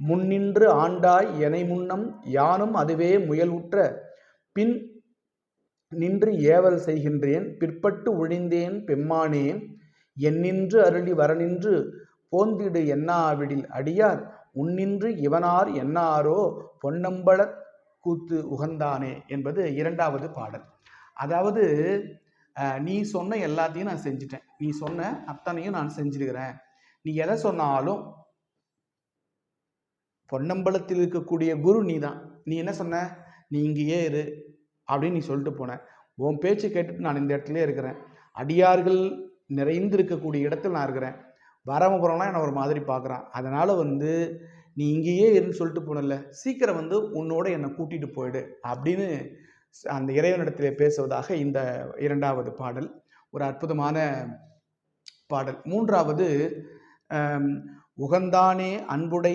முன்னின்று ஆண்டாய் எனை முன்னம் யானும் அதுவே முயலுற்ற பின் நின்று ஏவல் செய்கின்றேன் பிற்பட்டு ஒழிந்தேன் பெம்மானேன் என்னின்று அருளி வரநின்று போந்திடு என்னாவிடில் அடியார் உன்னின்று இவனார் என்னாரோ பொன்னம்பலக் கூத்து உகந்தானே என்பது இரண்டாவது பாடல். அதாவது நீ சொன்ன எல்லாத்தையும் நான் செஞ்சுட்டேன், நீ சொன்ன அத்தனையும் நான் செஞ்சிருக்கிறேன், நீ எதை சொன்னாலும் பொன்னம்பலத்தில் இருக்கக்கூடிய குரு நீ தான், நீ என்ன சொன்ன, நீ இங்கேயே இரு அப்படின்னு நீ சொல்லிட்டு போன. உன் பேச்சு கேட்டுட்டு நான் இந்த இடத்துல இருக்கிறேன், அடியார்கள் நிறைந்து இருக்கக்கூடிய இடத்துல நான் இருக்கிறேன், வரவ போகிறவங்களாம் என்னை ஒரு மாதிரி பார்க்குறான், அதனால் நீ இங்கேயே இருன்னு சொல்லிட்டு போனல, சீக்கிரம் உன்னோட என்னை கூட்டிகிட்டு போயிடு அப்படின்னு அந்த இறைவனிடத்தில் பேசுவதாக இந்த இரண்டாவது பாடல். ஒரு அற்புதமான பாடல். மூன்றாவது, உகந்தானே அன்புடை